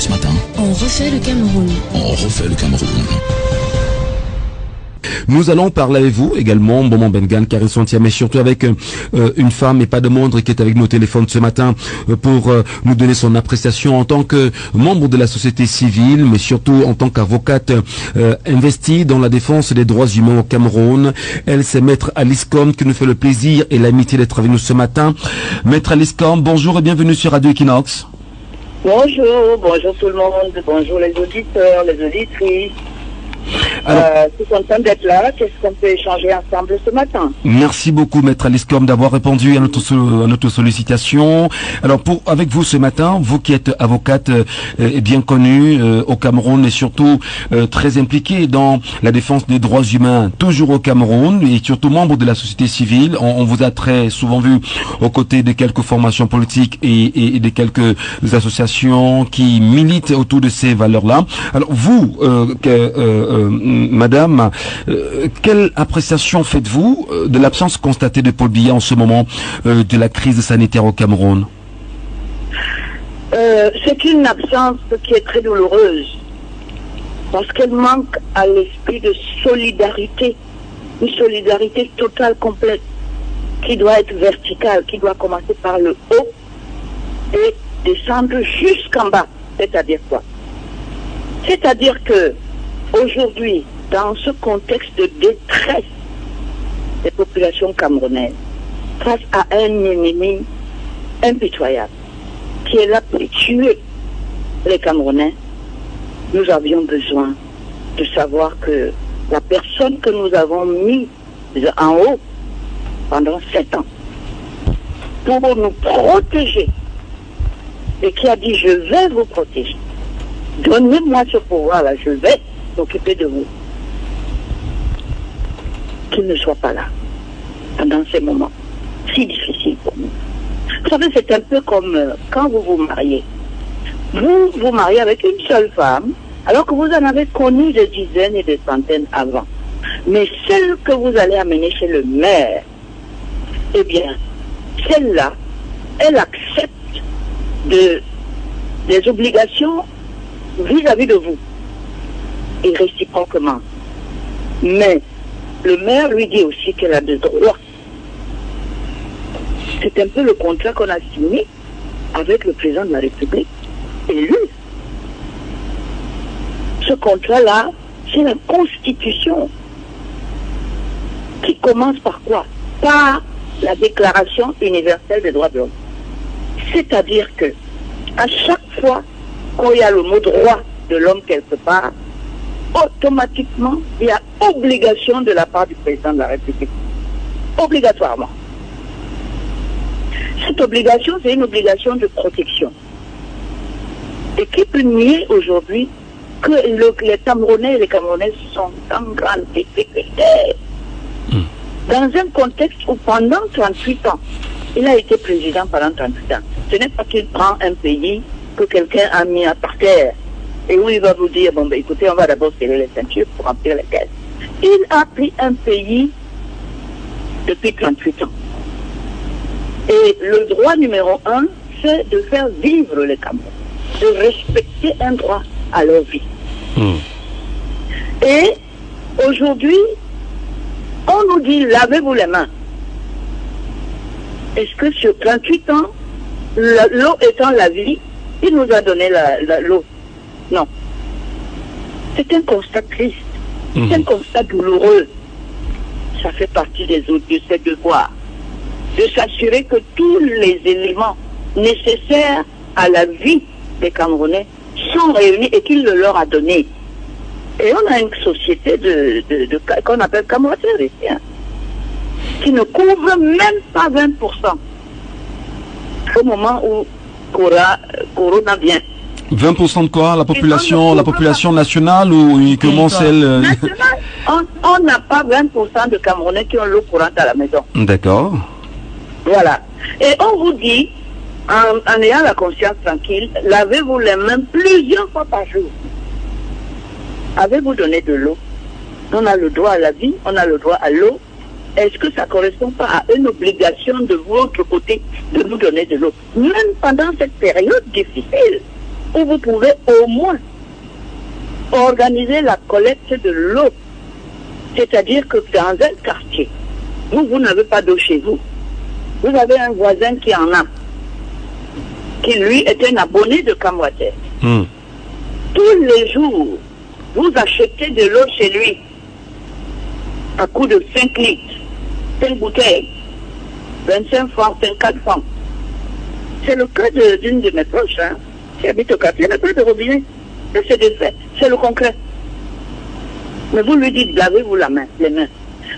ce matin. On refait le Cameroun. On refait le Cameroun. Nous allons parler avec vous également, Boman Bengan, Karis Santia, mais surtout avec une femme et pas de moindre qui est avec nous au téléphone ce matin pour nous donner son appréciation en tant que membre de la société civile, mais surtout en tant qu'avocate investie dans la défense des droits humains au Cameroun. Elle, c'est Maître Alice Combe qui nous fait le plaisir et l'amitié d'être avec nous ce matin. Maître Alice Combe, bonjour et bienvenue sur Radio Equinox. Bonjour tout le monde, bonjour les auditeurs, les auditrices. Je suis content d'être là. Qu'est-ce qu'on peut échanger ensemble ce matin? Merci beaucoup, Maître Alice Combe, d'avoir répondu à notre sollicitation. Alors, avec vous ce matin, vous qui êtes avocate et bien connue au Cameroun et surtout très impliquée dans la défense des droits humains, toujours au Cameroun et surtout membre de la société civile, on vous a très souvent vu aux côtés de quelques formations politiques et de quelques associations qui militent autour de ces valeurs-là. Alors, vous, Madame, quelle appréciation faites-vous de l'absence constatée de Paul Biya en ce moment de la crise sanitaire au Cameroun? C'est une absence qui est très douloureuse parce qu'elle manque à l'esprit de solidarité, une solidarité totale, complète, qui doit être verticale, qui doit commencer par le haut et descendre jusqu'en bas. C'est-à-dire quoi? C'est-à-dire que aujourd'hui, dans ce contexte de détresse des populations camerounaises, face à un ennemi impitoyable qui est là pour tuer les Camerounais, nous avions besoin de savoir que la personne que nous avons mise en haut pendant 7 ans pour nous protéger et qui a dit « je vais vous protéger, donnez-moi ce pouvoir-là, je vais s'occuper de vous », qu'il ne soit pas là pendant ces moments si difficiles pour nous. Vous savez, c'est un peu comme quand vous vous mariez. Vous vous mariez avec une seule femme, alors que vous en avez connu des dizaines et des centaines avant. Mais celle que vous allez amener chez le maire, eh bien, celle-là, elle accepte des obligations vis-à-vis de vous. Et réciproquement. Mais le maire lui dit aussi qu'elle a des droits. C'est un peu le contrat qu'on a signé avec le président de la République élu. Ce contrat-là, c'est la Constitution qui commence par quoi? Par la Déclaration universelle des droits de l'homme. C'est-à-dire que à chaque fois qu'il y a le mot droit de l'homme quelque part, automatiquement, il y a obligation de la part du président de la République. Obligatoirement. Cette obligation, c'est une obligation de protection. Et qui peut nier aujourd'hui que les Camerounais et les Camerounaises sont en grande difficulté dans un contexte où pendant 38 ans, il a été président pendant 38 ans. Ce n'est pas qu'il prend un pays que quelqu'un a mis par terre et où il va vous dire, bon, ben, écoutez, on va d'abord serrer les ceintures pour remplir les caisses. Il a pris un pays depuis 38 ans. Et le droit numéro 1, c'est de faire vivre les Camerounais, de respecter un droit à leur vie. Et aujourd'hui, on nous dit, lavez-vous les mains. Est-ce que sur 38 ans, l'eau étant la vie, il nous a donné l'eau? Non. C'est un constat triste. C'est un constat douloureux. Ça fait partie de ses devoirs. De s'assurer que tous les éléments nécessaires à la vie des Camerounais sont réunis et qu'il le leur a donné. Et on a une société qu'on appelle Camerounais ici, hein, qui ne couvre même pas 20% au moment où Corona vient. 20% de quoi? La population nationale ou uniquement celle... Nationale. On n'a pas 20% de Camerounais qui ont l'eau courante à la maison. D'accord. Voilà. Et on vous dit, en ayant la conscience tranquille, lavez-vous les mains plusieurs fois par jour. Avez-vous donné de l'eau? On a le droit à la vie, on a le droit à l'eau. Est-ce que ça ne correspond pas à une obligation de votre côté de nous donner de l'eau? Même pendant cette période difficile, où vous pouvez au moins organiser la collecte de l'eau. C'est-à-dire que dans un quartier, vous n'avez pas d'eau chez vous. Vous avez un voisin qui en a, qui lui est un abonné de Camwater. Tous les jours, vous achetez de l'eau chez lui à coût de 5 litres, 5 bouteilles, 25 francs, 54 francs. C'est le cas d'une de mes proches, qui habite au quartier, il n'a pas de robinet. C'est des faits, c'est le concret. Mais vous lui dites, lavez-vous les mains.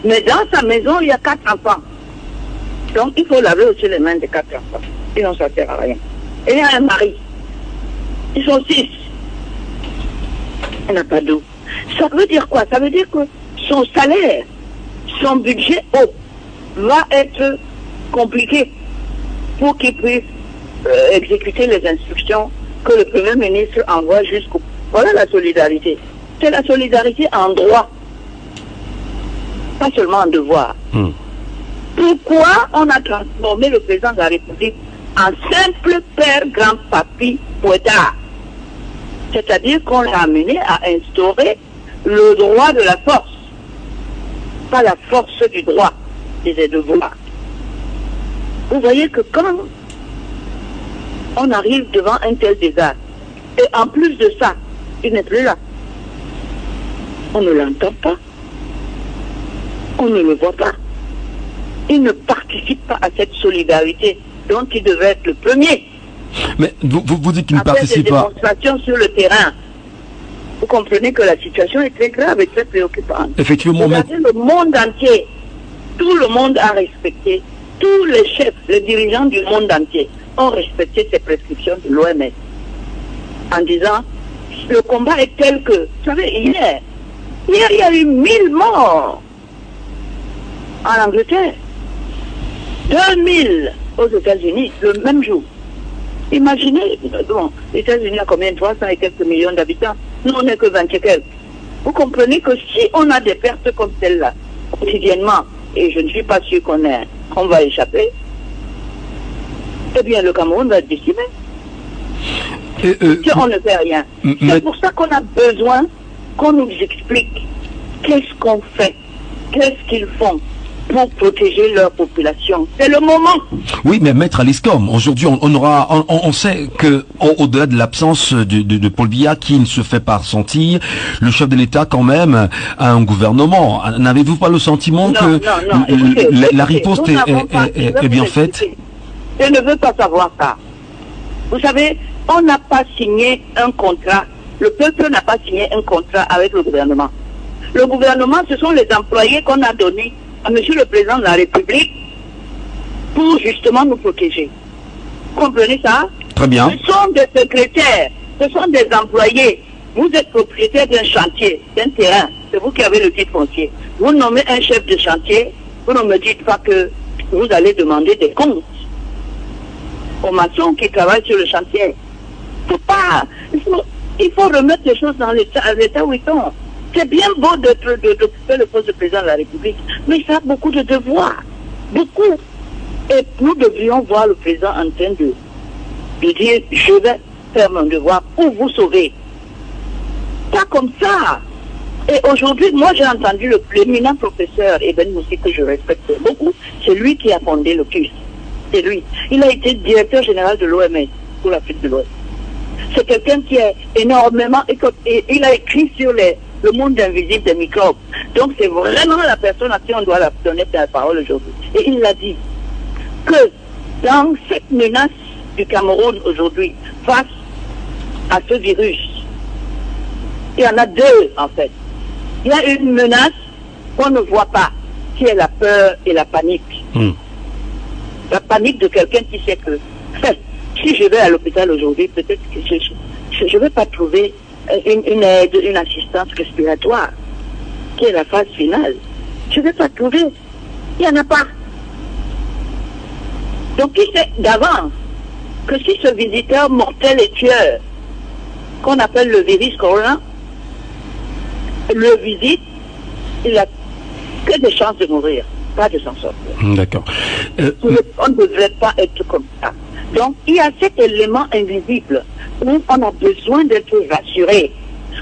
Mais dans sa maison, il y a 4 enfants. Donc il faut laver aussi les mains des 4 enfants. Sinon ça ne sert à rien. Et il y a un mari. Ils sont 6. Il n'a pas d'eau. Ça veut dire quoi? Ça veut dire que son salaire, son budget eau, va être compliqué pour qu'il puisse exécuter les instructions que le Premier ministre envoie jusqu'au... Voilà la solidarité. C'est la solidarité en droit, pas seulement en devoir. Pourquoi on a transformé le président de la République en simple père grand-papy Poitard? C'est-à-dire qu'on l'a amené à instaurer le droit de la force, pas la force du droit, des devoirs. Vous voyez que quand on arrive devant un tel désastre, et en plus de ça, il n'est plus là. On ne l'entend pas. On ne le voit pas. Il ne participe pas à cette solidarité dont il devait être le premier. Mais vous dites qu'il ne participe pas. pas. Après des démonstrations sur le terrain, vous comprenez que la situation est très grave et très préoccupante. Effectivement, regardez le monde entier. Tout le monde a respecté. Tous les chefs, les dirigeants du monde entier ont respecté ces prescriptions de l'OMS en disant le combat est tel que, vous savez, hier il y a eu 1000 morts en Angleterre, 2000 aux États-Unis le même jour. Imaginez, bon, les États-Unis ont combien? 300 et quelques millions d'habitants. Nous, on n'est que 20 et quelques. Vous comprenez que si on a des pertes comme celle-là, quotidiennement, et je ne suis pas sûr qu'on va échapper, eh bien, le Cameroun va être décimé. Si on ne fait rien. C'est pour ça qu'on a besoin qu'on nous explique qu'est-ce qu'on fait, qu'est-ce qu'ils font pour protéger leur population. C'est le moment. Oui, mais Maître Aliscom, aujourd'hui, on sait que au-delà de l'absence de Paul Biya, qui ne se fait pas ressentir, le chef de l'État quand même a un gouvernement. N'avez-vous pas le sentiment que la riposte est bien faite? Je ne veux pas savoir ça. Vous savez, on n'a pas signé un contrat. Le peuple n'a pas signé un contrat avec le gouvernement. Le gouvernement, ce sont les employés qu'on a donnés à Monsieur le Président de la République pour justement nous protéger. Vous comprenez ça? Très bien. Ce sont des secrétaires, ce sont des employés. Vous êtes propriétaire d'un chantier, d'un terrain. C'est vous qui avez le titre foncier. Vous nommez un chef de chantier, vous ne me dites pas que vous allez demander des comptes aux maçons qui travaillent sur le chantier. Il faut remettre les choses dans l'état où ils sont. C'est bien beau d'occuper le poste de président de la République, mais ça a beaucoup de devoirs. Beaucoup. Et nous devrions voir le président en train de dire « Je vais faire mon devoir pour vous sauver ». Pas comme ça. Et aujourd'hui, moi j'ai entendu l'éminent professeur Eben Moussi, que je respecte beaucoup, c'est lui qui a fondé le CUS. C'est lui. Il a été directeur général de l'OMS pour l'Afrique de l'Ouest. C'est quelqu'un qui est énormément... Et il a écrit sur le monde invisible des microbes. Donc c'est vraiment la personne à qui on doit donner la parole aujourd'hui. Et il a dit que dans cette menace du Cameroun aujourd'hui, face à ce virus, il y en a deux en fait. Il y a une menace qu'on ne voit pas, qui est la peur et la panique. La panique de quelqu'un qui sait que si je vais à l'hôpital aujourd'hui, peut-être que je ne vais pas trouver une aide, une assistance respiratoire, qui est la phase finale. Je ne vais pas trouver. Il n'y en a pas. Donc il sait d'avance que si ce visiteur mortel et tueur, qu'on appelle le virus corona, le visite, il n'a que des chances de mourir, pas de s'en sortir. D'accord. On ne devrait pas être comme ça. Donc, il y a cet élément invisible où on a besoin d'être rassuré.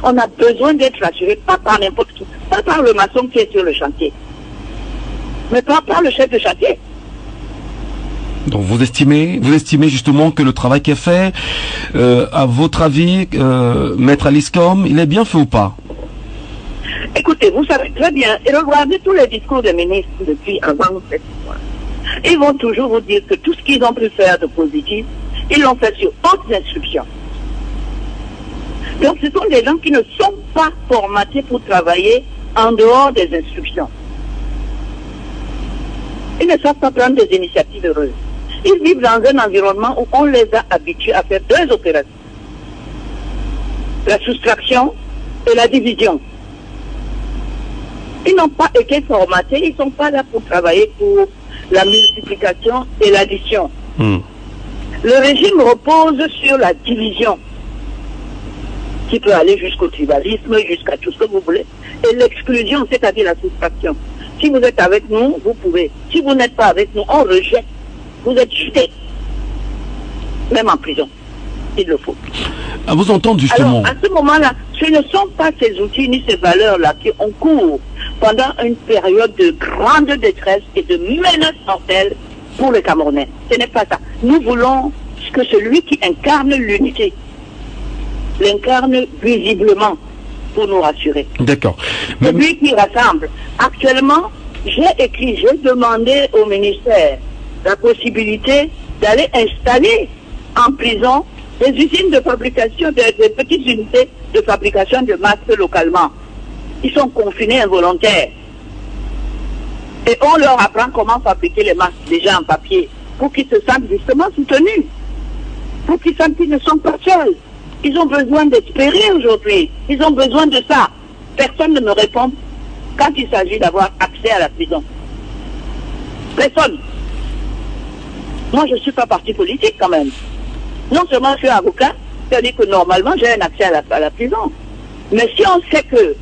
On a besoin d'être rassuré, pas par n'importe qui, pas par le maçon qui est sur le chantier, mais pas par le chef de chantier. Donc vous estimez justement que le travail qui est fait, à votre avis, Maître Aliscom, il est bien fait ou pas? Écoutez, vous savez très bien, et regardez tous les discours des ministres depuis avant cette histoire. Ils vont toujours vous dire que tout ce qu'ils ont pu faire de positif, ils l'ont fait sur hautes instructions. Donc ce sont des gens qui ne sont pas formatés pour travailler en dehors des instructions. Ils ne savent pas prendre des initiatives heureuses. Ils vivent dans un environnement où on les a habitués à faire deux opérations. La soustraction et la division. Ils n'ont pas été formatés, ils ne sont pas là pour travailler pour la multiplication et l'addition. Le régime repose sur la division, qui peut aller jusqu'au tribalisme, jusqu'à tout ce que vous voulez, et l'exclusion, c'est-à-dire la soustraction. Si vous êtes avec nous, vous pouvez. Si vous n'êtes pas avec nous, on rejette. Vous êtes jeté, même en prison. Il le faut. À vous entendre justement. Alors, à ce moment-là, ce ne sont pas ces outils ni ces valeurs-là qui ont cours pendant une période de grande détresse et de menace mortelle pour les Camerounais. Ce n'est pas ça. Nous voulons que celui qui incarne l'unité l'incarne visiblement pour nous rassurer. D'accord. Celui qui rassemble. Actuellement, j'ai demandé au ministère la possibilité d'aller installer en prison des usines de fabrication, des petites unités de fabrication de masques localement. Ils sont confinés involontaires. Et on leur apprend comment fabriquer les masques déjà en papier pour qu'ils se sentent justement soutenus. Pour qu'ils sentent qu'ils ne sont pas seuls. Ils ont besoin d'espérer aujourd'hui. Ils ont besoin de ça. Personne ne me répond quand il s'agit d'avoir accès à la prison. Personne. Moi, je ne suis pas parti politique quand même. Non seulement je suis avocat, c'est-à-dire que normalement j'ai un accès à la prison. Mais si on sait que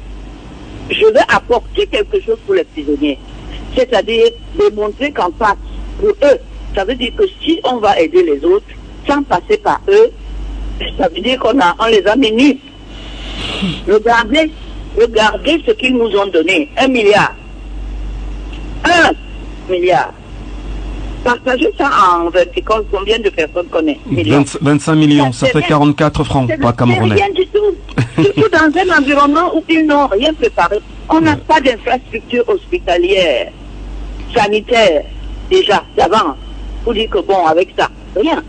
je vais apporter quelque chose pour les prisonniers, c'est-à-dire démontrer qu'en face, pour eux, ça veut dire que si on va aider les autres, sans passer par eux, ça veut dire on les a mis nus. Regardez ce qu'ils nous ont donné. 1 milliard. 1 milliard. Partagez ça en vertical, combien de personnes connaissent? 25 millions, ça fait 44 francs, pas camerounais. Rien du tout. Surtout dans un environnement où ils n'ont rien préparé. On n'a pas d'infrastructure hospitalière, sanitaire, déjà, d'avance. Pour dire que bon, avec ça, rien.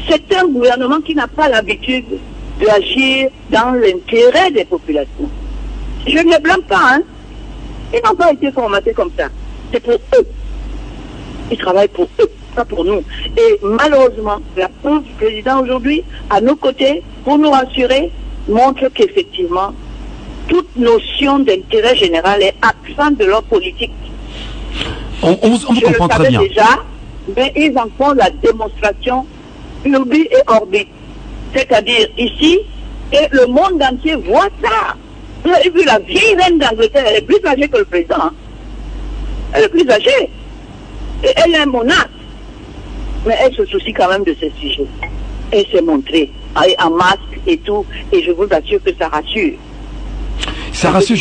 C'est un gouvernement qui n'a pas l'habitude d'agir dans l'intérêt des populations. Je ne les blâme pas, hein. Ils n'ont pas été formatés comme ça. C'est pour eux. Ils travaillent pour eux, pas pour nous. Et malheureusement, la preuve du président aujourd'hui, à nos côtés, pour nous rassurer, montre qu'effectivement, toute notion d'intérêt général est absente de leur politique. On vous comprend très bien. Déjà, mais ils en font la démonstration urbi et orbi. C'est-à-dire ici, et le monde entier voit ça. Vous avez vu la vieille reine d'Angleterre, elle est plus âgée que le président. Hein. Elle est plus âgée. Et elle est monarque. Mais elle se soucie quand même de ce sujet. Elle s'est montrée en masque et tout. Et je vous assure que ça rassure. Ça rassure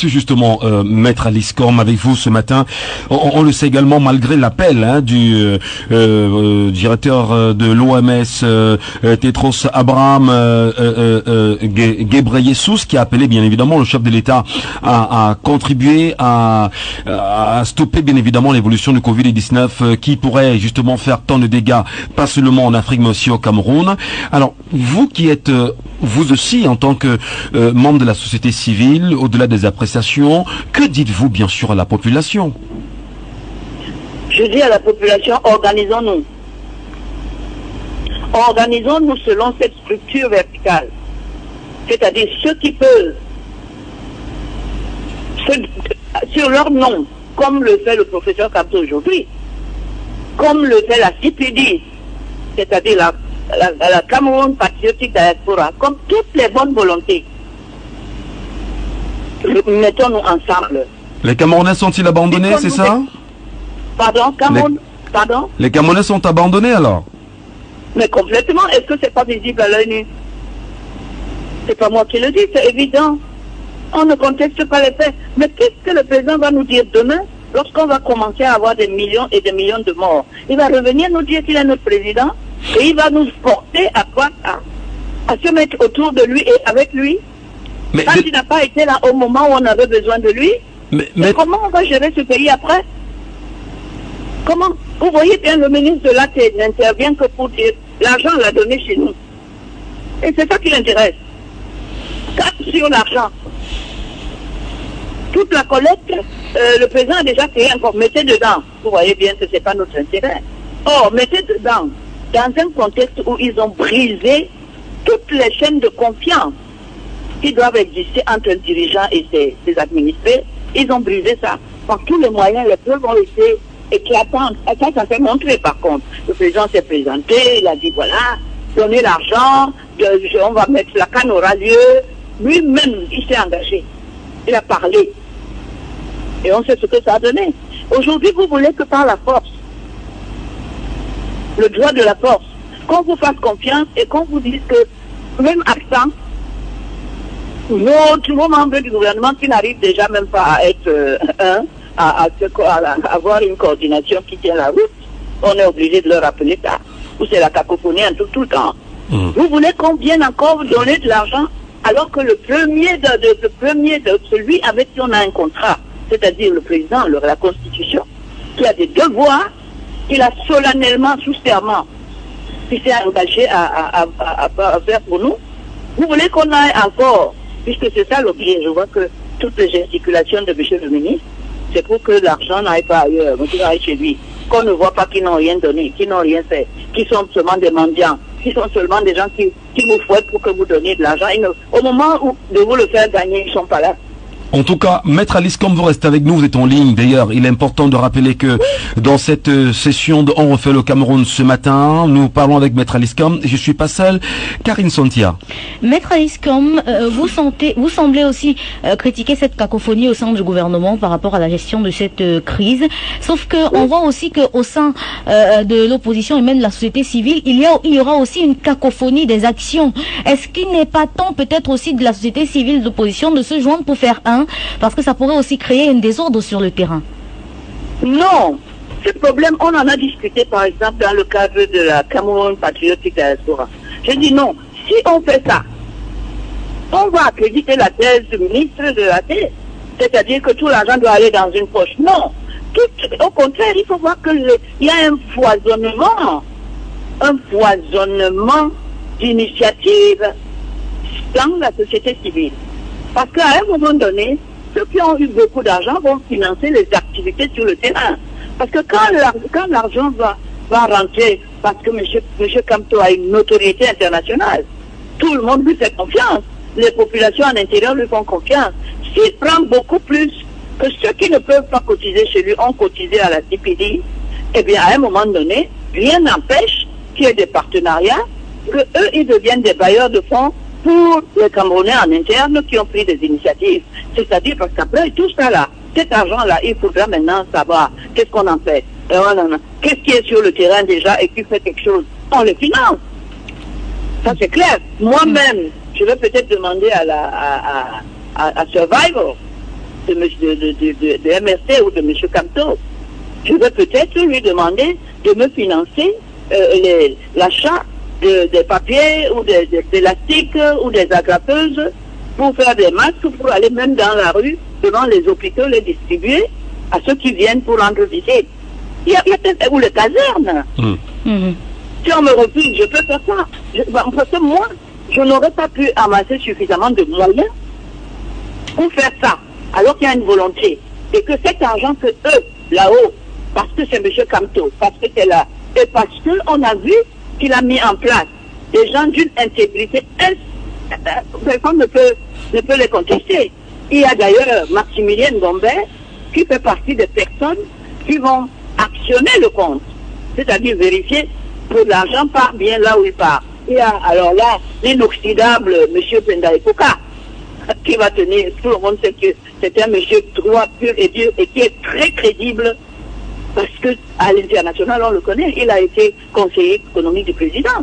justement, Maître Aliscom, avec vous ce matin. On le sait également, malgré l'appel du directeur de l'OMS, Tedros Abraham Ghebreyesus, qui a appelé bien évidemment le chef de l'État à contribuer à stopper bien évidemment l'évolution du Covid-19 qui pourrait justement faire tant de dégâts, pas seulement en Afrique mais aussi au Cameroun. Alors, vous qui êtes, vous aussi en tant que membre de la société civile, au-delà des appréciations, que dites-vous bien sûr à la population? Je dis à la population, organisons-nous. Organisons-nous selon cette structure verticale. C'est-à-dire ceux qui peuvent, sur leur nom, comme le fait le professeur Kamto aujourd'hui, comme le fait la CPD, c'est-à-dire la Cameroun Patriotic Diaspora, comme toutes les bonnes volontés. Mettons-nous ensemble. Les Camerounais sont-ils abandonnés, c'est ça? Pardon, Cameroun, pardon? Les Camerounais sont abandonnés alors? Mais complètement, est-ce que c'est pas visible à l'œil nu? C'est pas moi qui le dis, c'est évident. On ne conteste pas les faits. Mais qu'est-ce que le président va nous dire demain lorsqu'on va commencer à avoir des millions et des millions de morts? Il va revenir nous dire qu'il est notre président et il va nous porter à quoi? À se mettre autour de lui et avec lui. Mais quand il n'a pas été là au moment où on avait besoin de lui. Mais comment on va gérer ce pays après? Comment? Vous voyez bien, le ministre de l'Art n'intervient que pour dire l'argent l'a donné chez nous. Et c'est ça qui l'intéresse. Cap sur l'argent. Toute la collecte, le président a déjà créé encore. Mettez dedans. Vous voyez bien que ce n'est pas notre intérêt. Or, mettez dedans, dans un contexte où ils ont brisé toutes les chaînes de confiance qui doivent exister entre un dirigeant et ses administrés, ils ont brisé ça. Par tous les moyens, les preuves ont été éclatantes. Ça s'est montré par contre. Le président s'est présenté, il a dit voilà, donnez l'argent, on va mettre la canne aura lieu. Lui-même, il s'est engagé. Il a parlé. Et on sait ce que ça a donné. Aujourd'hui, vous voulez que par la force, le droit de la force, qu'on vous fasse confiance et qu'on vous dise que, même absent, vos membres du gouvernement qui n'arrivent déjà même pas à être à avoir une coordination qui tient la route, on est obligé de leur rappeler ça. Ou c'est la cacophonie en tout le temps. Vous voulez qu'on vienne encore vous donner de l'argent alors que le premier de celui avec qui on a un contrat, c'est-à-dire le président, la Constitution, qui a des devoirs, qu'il a solennellement, sous serment, qui s'est engagé à faire pour nous. Vous voulez qu'on aille encore, puisque c'est ça l'objet, je vois que toutes les gesticulations de M. le ministre, c'est pour que l'argent n'aille pas ailleurs, qu'il aille chez lui, qu'on ne voit pas qu'ils n'ont rien donné, qu'ils n'ont rien fait, qu'ils sont seulement des mendiants, qui sont seulement des gens qui vous fouettent pour que vous donniez de l'argent. Au moment où de vous le faire gagner, ils ne sont pas là. En tout cas, Maître Alice Combe, vous restez avec nous, vous êtes en ligne. D'ailleurs, il est important de rappeler que dans cette session de On refait le Cameroun ce matin, nous parlons avec Maître Alice Combe. Je suis pas seul. Karine Sontia. Maître Alice Combe, vous semblez aussi critiquer cette cacophonie au sein du gouvernement par rapport à la gestion de cette crise. Sauf que on voit aussi que au sein de l'opposition et même de la société civile, il y aura aussi une cacophonie des actions. Est-ce qu'il n'est pas temps peut-être aussi de la société civile d'opposition de se joindre pour faire parce que ça pourrait aussi créer un désordre sur le terrain? Non, ce problème, on en a discuté par exemple dans le cadre de la Cameroun Patriotique Diaspora. Je dis non, si on fait ça, on va accréditer la thèse du ministre de la Terre, c'est-à-dire que tout l'argent doit aller dans une poche. Non, au contraire, il faut voir qu'il y a un foisonnement d'initiatives dans la société civile. Parce qu'à un moment donné, ceux qui ont eu beaucoup d'argent vont financer les activités sur le terrain. Parce que quand l'argent va rentrer, parce que M. Kamto a une notoriété internationale, tout le monde lui fait confiance. Les populations en intérieur lui font confiance. S'il prend beaucoup plus que ceux qui ne peuvent pas cotiser chez lui ont cotisé à la CPD, eh bien à un moment donné, rien n'empêche qu'il y ait des partenariats, qu'eux, ils deviennent des bailleurs de fonds pour les Camerounais en interne qui ont pris des initiatives. C'est-à-dire parce qu'après tout ça là, cet argent-là, il faudra maintenant savoir qu'est-ce qu'on en fait. Qu'est-ce qui est sur le terrain déjà et qui fait quelque chose. On le finance. Ça c'est clair. Moi-même, je vais peut-être demander à Survivor de MRC ou de M. Kamto. Je vais peut-être lui demander de me financer l'achat des papiers ou des élastiques ou des agrapeuses pour faire des masques, pour aller même dans la rue, devant les hôpitaux, les distribuer à ceux qui viennent pour rendre visite. Il y a peut-être, ou les casernes. Si on me refuse, je peux faire ça. Parce que moi, je n'aurais pas pu amasser suffisamment de moyens pour faire ça, alors qu'il y a une volonté. Et que cet argent que eux, là-haut, parce que c'est M. Kamto, parce que c'est là, et parce qu'on a vu qu'il a mis en place des gens d'une intégrité, personne ne peut les contester. Il y a d'ailleurs Maximilien Gombert qui fait partie des personnes qui vont actionner le compte, c'est-à-dire vérifier que l'argent part bien là où il part. Il y a alors là l'inoxydable M. Pendaïpoka qui va tenir, tout le monde sait que c'est un monsieur droit pur et dur et qui est très crédible Parce que à l'international, on le connaît, il a été conseiller économique du président.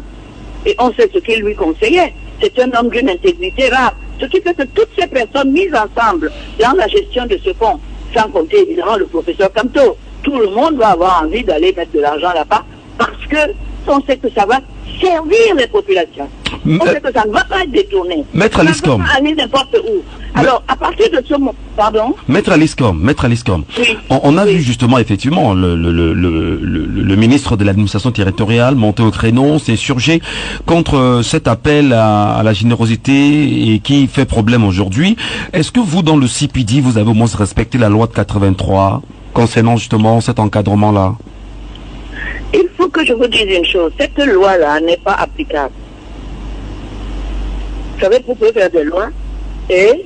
Et on sait ce qu'il lui conseillait. C'est un homme d'une intégrité rare. Ce qui fait que toutes ces personnes mises ensemble dans la gestion de ce fonds, sans compter évidemment le professeur Camteau, tout le monde va avoir envie d'aller mettre de l'argent là-bas parce que on sait que ça va servir les populations. On sait que ça ne va pas être détourné. Maître Aliscom. Ça ne va pas aller n'importe où. Alors, à partir de ce moment... Pardon? Maître Aliscom. Oui. On a vu justement, effectivement, le ministre de l'administration territoriale monter au créneau, s'insurger contre cet appel à la générosité et qui fait problème aujourd'hui. Est-ce que vous, dans le CPD, vous avez au moins respecté la loi de 83 concernant justement cet encadrement-là? Il faut que je vous dise une chose. Cette loi-là n'est pas applicable. Vous savez, vous pouvez faire des lois et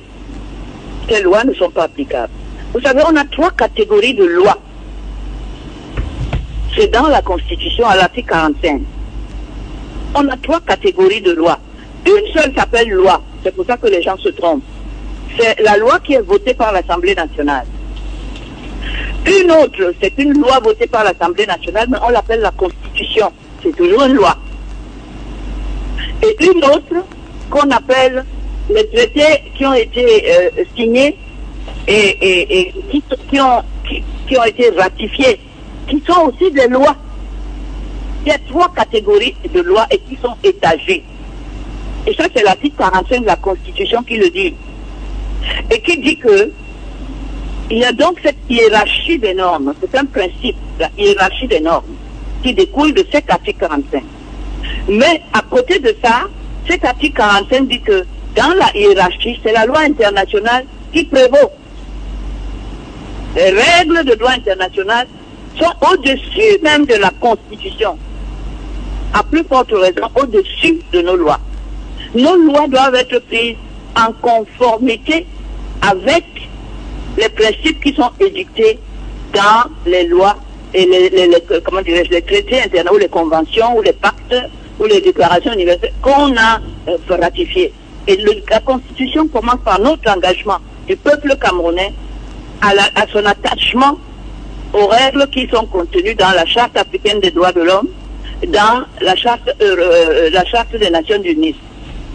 ces lois ne sont pas applicables. Vous savez, on a 3 catégories de lois. C'est dans la Constitution, à l'article 45. On a 3 catégories de lois. Une seule s'appelle loi. C'est pour ça que les gens se trompent. C'est la loi qui est votée par l'Assemblée nationale. Une autre, c'est une loi votée par l'Assemblée nationale, mais on l'appelle la Constitution. C'est toujours une loi. Et une autre qu'on appelle les traités qui ont été signés et qui ont été ratifiés, qui sont aussi des lois. Il y a 3 catégories de lois et qui sont étagées. Et ça, c'est l'article 45 de la Constitution qui le dit. Et qui dit que il y a donc cette hiérarchie des normes. C'est un principe, la hiérarchie des normes, qui découle de cet article 45. Mais à côté de ça, cet article 45 dit que dans la hiérarchie, c'est la loi internationale qui prévaut. Les règles de droit international sont au-dessus même de la Constitution. À plus forte raison, au-dessus de nos lois. Nos lois doivent être prises en conformité avec les principes qui sont édictés dans les lois et les traités internationaux, ou les conventions, ou les pactes, ou les déclarations universelles qu'on a ratifiées. Et la Constitution commence par notre engagement du peuple camerounais à son attachement aux règles qui sont contenues dans la Charte africaine des droits de l'homme, dans la Charte des Nations Unies.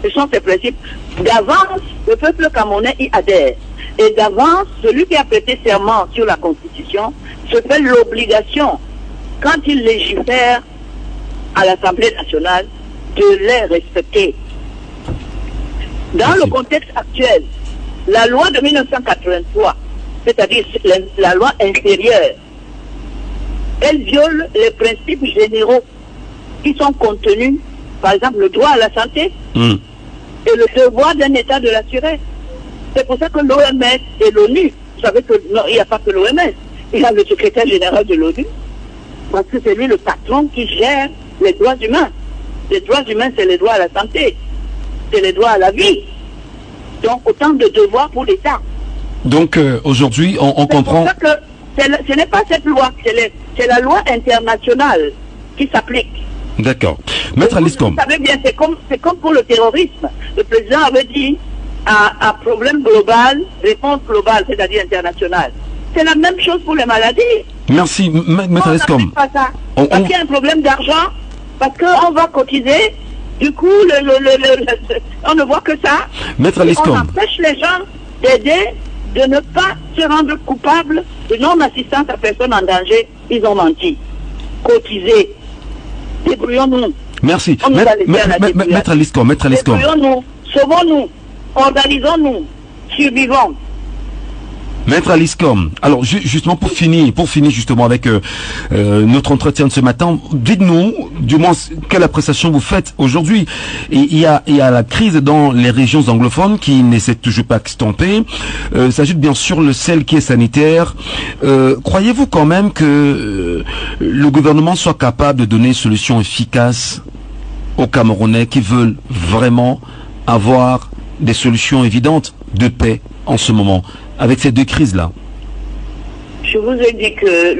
Ce sont ces principes. D'avance, le peuple camerounais y adhère. Et d'avance, celui qui a prêté serment sur la Constitution se fait l'obligation, quand il légifère à l'Assemblée nationale, de les respecter. Dans le contexte actuel, la loi de 1983, c'est-à-dire la loi intérieure, elle viole les principes généraux qui sont contenus, par exemple le droit à la santé et le devoir d'un État de l'assurer. C'est pour ça que l'OMS et l'ONU, vous savez qu'il n'y a pas que l'OMS, il y a le secrétaire général de l'ONU, parce que c'est lui le patron qui gère les droits humains. Les droits humains, c'est les droits à la santé, c'est les droits à la vie. Donc autant de devoirs pour l'État. Donc aujourd'hui, on comprend... C'est pour ça que ce n'est pas cette loi, c'est la loi internationale qui s'applique. D'accord. Maître Aliscom. Vous savez bien, c'est comme pour le terrorisme. Le président avait dit à problème global, réponse globale, c'est-à-dire internationale. C'est la même chose pour les maladies. Merci, Maître Aliscom. Parce qu'il y a un problème d'argent, parce qu'on va cotiser, du coup, on ne voit que ça. Maître Aliscom. On empêche les gens d'aider, de ne pas se rendre coupables de non-assistance à personne en danger. Ils ont menti. Cotiser. Débrouillons-nous. Merci. Maître Aliscom. Débrouillons-nous. Sauvons-nous. Organisons-nous. Survivons. Maître Aliscom, alors justement pour finir justement avec notre entretien de ce matin, dites-nous du moins quelle appréciation vous faites aujourd'hui. Il y a la crise dans les régions anglophones qui n'essaie toujours pas d'estomper. S'ajoute bien sûr le sel qui est sanitaire. Croyez-vous quand même que le gouvernement soit capable de donner une solution efficace aux Camerounais qui veulent vraiment avoir des solutions évidentes de paix en ce moment, avec ces 2 crises-là? Je vous ai dit que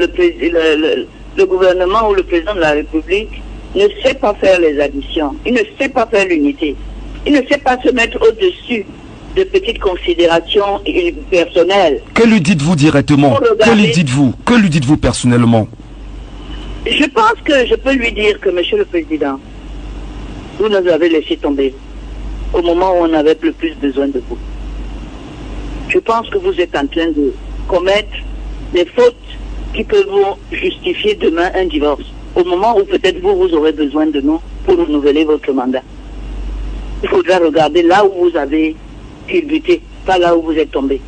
le gouvernement ou le président de la République ne sait pas faire les additions. Il ne sait pas faire l'unité. Il ne sait pas se mettre au-dessus de petites considérations personnelles. Que lui dites-vous directement? Que lui dites-vous personnellement? Je pense que je peux lui dire que, Monsieur le Président, vous nous avez laissé tomber au moment où on avait le plus besoin de vous. Je pense que vous êtes en train de commettre des fautes qui peuvent vous justifier demain un divorce. Au moment où peut-être vous aurez besoin de nous pour renouveler votre mandat. Il faudra regarder là où vous avez culbuté, pas là où vous êtes tombé.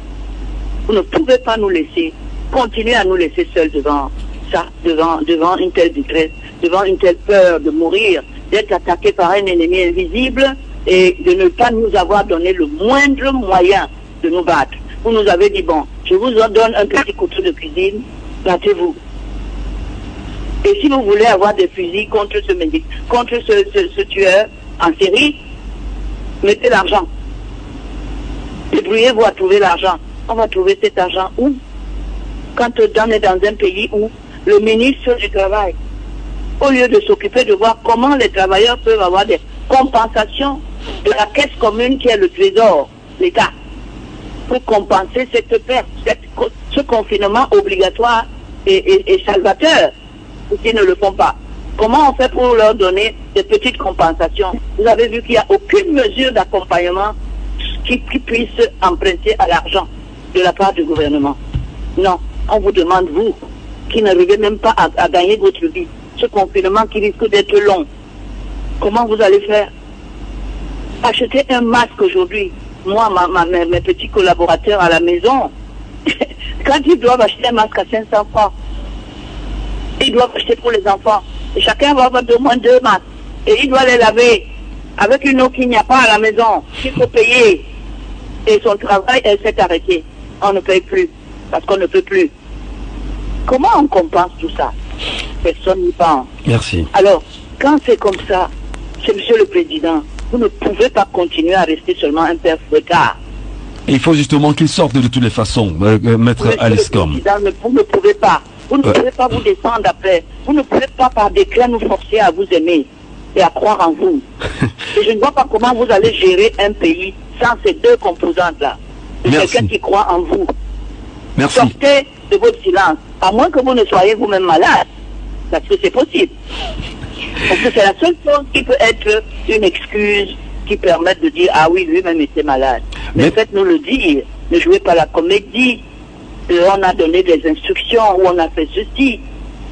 Vous ne pouvez pas nous laisser, continuer à nous laisser seuls devant ça, devant une telle détresse, devant une telle peur de mourir, d'être attaqué par un ennemi invisible et de ne pas nous avoir donné le moindre moyen de nous battre. Vous nous avez dit, bon, je vous en donne un petit couteau de cuisine, battez-vous. Et si vous voulez avoir des fusils contre ce tueur en série, mettez l'argent. Débrouillez-vous à trouver l'argent. On va trouver cet argent où? Quand on est dans un pays où le ministre du Travail, au lieu de s'occuper de voir comment les travailleurs peuvent avoir des compensations de la caisse commune qui est le trésor, l'État, pour compenser cette perte, ce confinement obligatoire et salvateur, pour qu'ils ne le font pas. Comment on fait pour leur donner des petites compensations? Vous avez vu qu'il n'y a aucune mesure d'accompagnement qui puisse emprunter à l'argent de la part du gouvernement. Non, on vous demande, vous, qui n'arrivez même pas à gagner votre vie, ce confinement qui risque d'être long, comment vous allez faire? Acheter un masque aujourd'hui, moi, mes petits collaborateurs à la maison, quand ils doivent acheter un masque à 500 francs, ils doivent acheter pour les enfants. Et chacun va avoir au moins 2 masques. Et il doit les laver avec une eau qu'il n'y a pas à la maison, qu'il faut payer. Et son travail, elle s'est arrêtée. On ne paye plus, parce qu'on ne peut plus. Comment on compense tout ça? Personne n'y pense. Merci. Alors, quand c'est comme ça, c'est Monsieur le Président, vous ne pouvez pas continuer à rester seulement un père fouettard. Et il faut justement qu'il sorte de toutes les façons, Maître Aliscom. Vous ne pouvez pas. Vous ne pouvez pas vous descendre après. Vous ne pouvez pas par décret nous forcer à vous aimer et à croire en vous. Et je ne vois pas comment vous allez gérer un pays sans ces deux composantes-là. Quelqu'un qui croit en vous. Merci. Sortez de votre silence, à moins que vous ne soyez vous-même malade. Parce que c'est possible. Parce que c'est la seule chose qui peut être une excuse qui permette de dire, ah oui, lui-même était malade. Mais faites-nous le dire. Ne jouez pas la comédie. On a donné des instructions, ou on a fait ceci.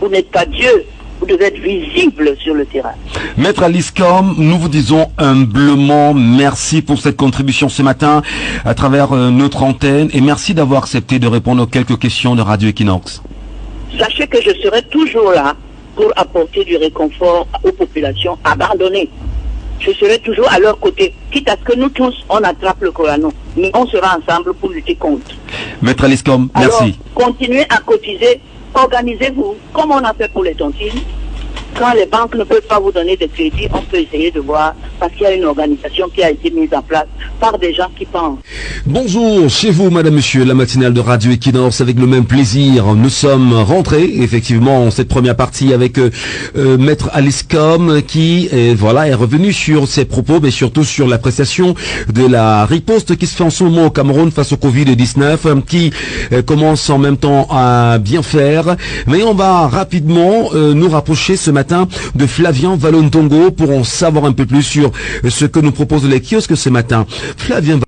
Vous n'êtes pas Dieu. Vous devez être visible sur le terrain. Maître Aliscom, nous vous disons humblement merci pour cette contribution ce matin à travers notre antenne et merci d'avoir accepté de répondre aux quelques questions de Radio Equinox. Sachez que je serai toujours là pour apporter du réconfort aux populations abandonnées. Je serai toujours à leur côté, quitte à ce que nous tous, on attrape le corona. Mais on sera ensemble pour lutter contre. Maître Aliscom, merci. Alors, continuez à cotiser, organisez-vous, comme on a fait pour les tontines. Quand les banques ne peuvent pas vous donner de crédit, on peut essayer de voir, parce qu'il y a une organisation qui a été mise en place par des gens qui pensent. Bonjour, chez vous, madame, monsieur, la matinale de Radio Equinox, avec le même plaisir. Nous sommes rentrés, effectivement, en cette première partie avec Maître Aliscom, qui est revenu sur ses propos, mais surtout sur l'appréciation de la riposte qui se fait en ce moment au Cameroun face au Covid-19, qui commence en même temps à bien faire. Mais on va rapidement nous rapprocher ce matin de Flavien Valontongo pour en savoir un peu plus sur ce que nous proposent les kiosques ce matin. Flavien